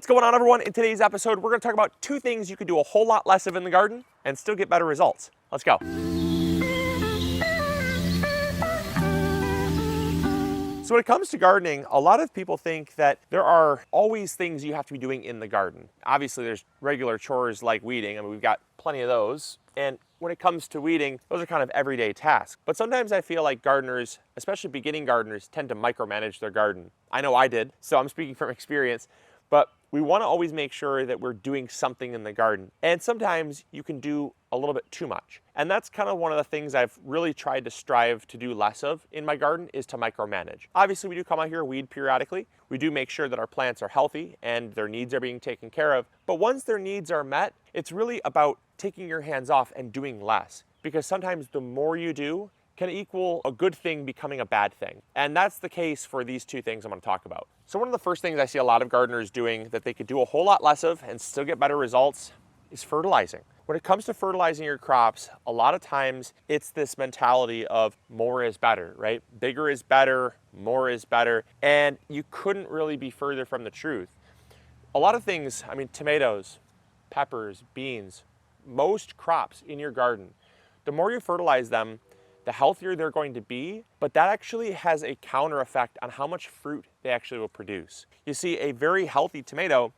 What's going on, everyone? In today's episode, we're going to talk about two things you can do a whole lot less of in the garden and still get better results. Let's go. So when it comes to gardening, a lot of people think that there are always things you have to be doing in the garden. Obviously, there's regular chores like weeding. I mean, we've got plenty of those. And when it comes to weeding, those are kind of everyday tasks. But sometimes I feel like gardeners, especially beginning gardeners, tend to micromanage their garden. I know I did, so I'm speaking from experience. But we want to always make sure that we're doing something in the garden. And sometimes you can do a little bit too much. And that's kind of one of the things I've really tried to strive to do less of in my garden is to micromanage. Obviously, we do come out here, weed periodically. We do make sure that our plants are healthy and their needs are being taken care of. But once their needs are met, it's really about taking your hands off and doing less. Because sometimes the more you do can equal a good thing becoming a bad thing. And that's the case for these two things I'm going to talk about. So one of the first things I see a lot of gardeners doing that they could do a whole lot less of and still get better results is fertilizing. When it comes to fertilizing your crops, a lot of times it's this mentality of more is better, right? Bigger is better, more is better, and you couldn't really be further from the truth. A lot of things, I mean, tomatoes, peppers, beans, most crops in your garden, the more you fertilize them, the healthier they're going to be, but that actually has a counter effect on how much fruit they actually will produce. You see, a very healthy tomato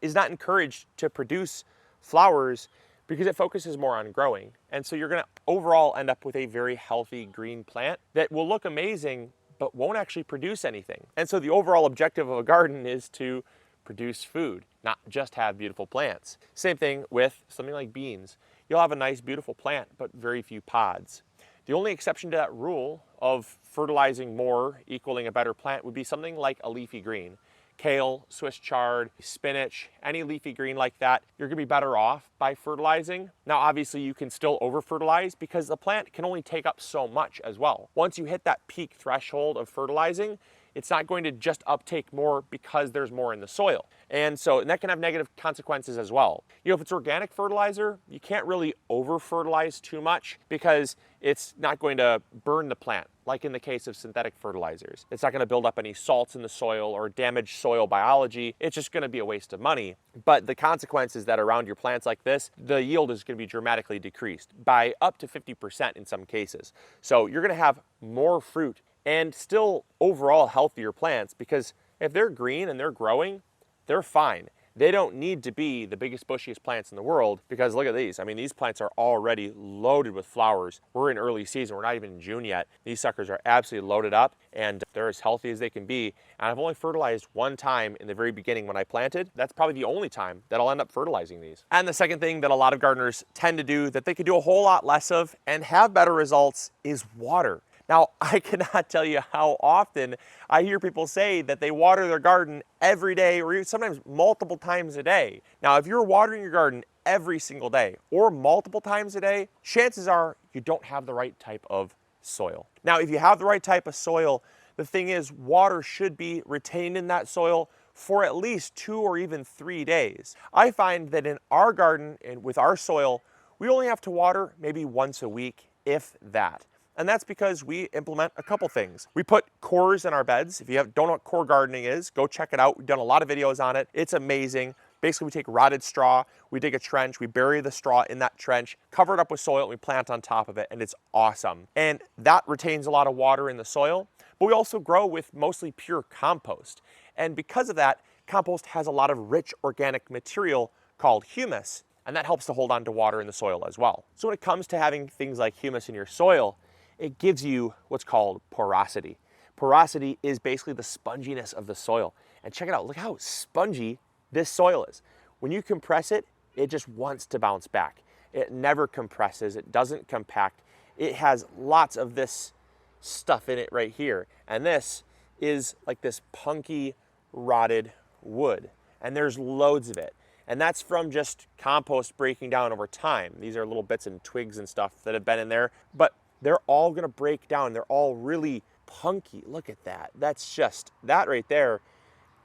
is not encouraged to produce flowers because it focuses more on growing. And so you're gonna overall end up with a very healthy green plant that will look amazing, but won't actually produce anything. And so the overall objective of a garden is to produce food, not just have beautiful plants. Same thing with something like beans. You'll have a nice, beautiful plant, but very few pods. The only exception to that rule of fertilizing more equaling a better plant would be something like a leafy green. Kale, Swiss chard, spinach, any leafy green like that, you're gonna be better off by fertilizing. Now, obviously you can still over fertilize because the plant can only take up so much as well. Once you hit that peak threshold of fertilizing, it's not going to just uptake more because there's more in the soil. And that can have negative consequences as well. You know, if it's organic fertilizer, you can't really over fertilize too much because it's not going to burn the plant, like in the case of synthetic fertilizers. It's not going to build up any salts in the soil or damage soil biology. It's just going to be a waste of money. But the consequences that are around your plants like this, the yield is going to be dramatically decreased by up to 50% in some cases. So you're going to have more fruit and still overall healthier plants because if they're green and they're growing, they're fine. They don't need to be the biggest, bushiest plants in the world because look at these. I mean, these plants are already loaded with flowers. We're in early season. We're not even in June yet. These suckers are absolutely loaded up and they're as healthy as they can be. And I've only fertilized one time in the very beginning when I planted. That's probably the only time that I'll end up fertilizing these. And the second thing that a lot of gardeners tend to do that they could do a whole lot less of and have better results is water. Now, I cannot tell you how often I hear people say that they water their garden every day or sometimes multiple times a day. Now, if you're watering your garden every single day or multiple times a day, chances are you don't have the right type of soil. Now, if you have the right type of soil, the thing is water should be retained in that soil for at least 2 or even 3 days. I find that in our garden and with our soil, we only have to water maybe once a week, if that. And that's because we implement a couple things. We put cores in our beds. If you don't know what core gardening is, go check it out. We've done a lot of videos on it. It's amazing. Basically, we take rotted straw, we dig a trench, we bury the straw in that trench, cover it up with soil, and we plant on top of it, and it's awesome. And that retains a lot of water in the soil, but we also grow with mostly pure compost. And because of that, compost has a lot of rich organic material called humus, and that helps to hold on to water in the soil as well. So when it comes to having things like humus in your soil, it gives you what's called porosity. Porosity is basically the sponginess of the soil. And check it out, look how spongy this soil is. When you compress it, it just wants to bounce back. It never compresses, it doesn't compact. It has lots of this stuff in it right here. And this is like this punky, rotted wood. And there's loads of it. And that's from just compost breaking down over time. These are little bits and twigs and stuff that have been in there. But they're all gonna break down. They're all really punky. Look at that. That's just, that right there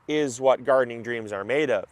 is what gardening dreams are made of.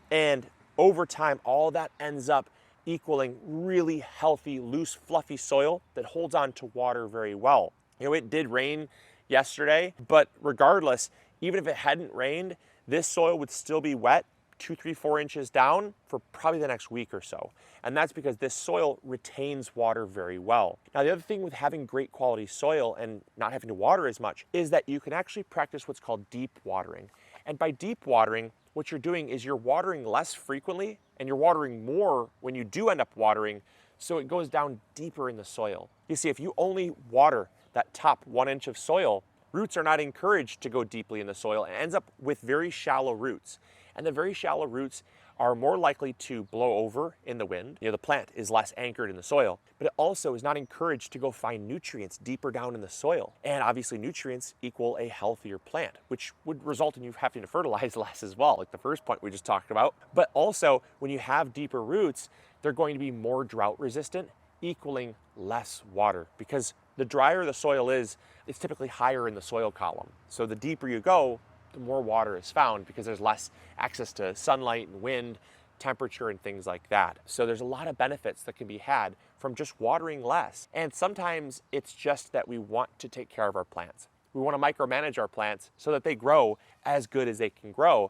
And over time, all that ends up equaling really healthy, loose, fluffy soil that holds on to water very well. You know, it did rain yesterday, but regardless, even if it hadn't rained, this soil would still be wet 2, 3, 4 inches down for probably the next week or so. And that's because this soil retains water very well. Now, the other thing with having great quality soil and not having to water as much is that you can actually practice what's called deep watering. And by deep watering, what you're doing is you're watering less frequently and you're watering more when you do end up watering, so it goes down deeper in the soil. You see, if you only water that top 1 inch of soil, roots are not encouraged to go deeply in the soil and ends up with very shallow roots. And the very shallow roots are more likely to blow over in the wind. The plant is less anchored in the soil, but it also is not encouraged to go find nutrients deeper down in the soil. And obviously nutrients equal a healthier plant, which would result in you having to fertilize less as well, like the first point we just talked about. But also, when you have deeper roots, they're going to be more drought resistant, equaling less water, because the drier the soil is, it's typically higher in the soil column. So the deeper you go, the more water is found because there's less access to sunlight and wind, temperature, and things like that. So there's a lot of benefits that can be had from just watering less. And sometimes it's just that we want to take care of our plants. We want to micromanage our plants so that they grow as good as they can grow.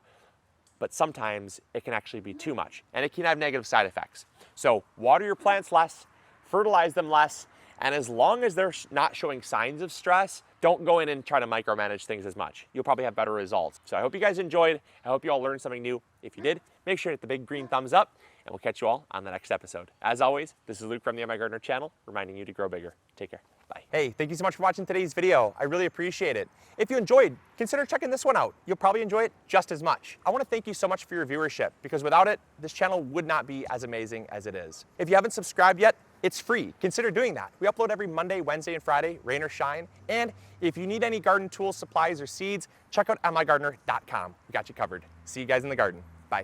But sometimes it can actually be too much and it can have negative side effects. So water your plants less, fertilize them less, and as long as they're not showing signs of stress, don't go in and try to micromanage things as much. You'll probably have better results. So I hope you guys enjoyed. I hope you all learned something new. If you did, make sure to hit the big green thumbs up, and we'll catch you all on the next episode. As always, this is Luke from the MIgardener channel, reminding you to grow bigger. Take care. Bye. Hey, thank you so much for watching today's video. I really appreciate it. If you enjoyed, consider checking this one out. You'll probably enjoy it just as much. I want to thank you so much for your viewership, because without it, this channel would not be as amazing as it is. If you haven't subscribed yet, it's free. Consider doing that. We upload every Monday, Wednesday, and Friday, rain or shine. And if you need any garden tools, supplies, or seeds, check out MIgardener.com. We got you covered. See you guys in the garden. Bye.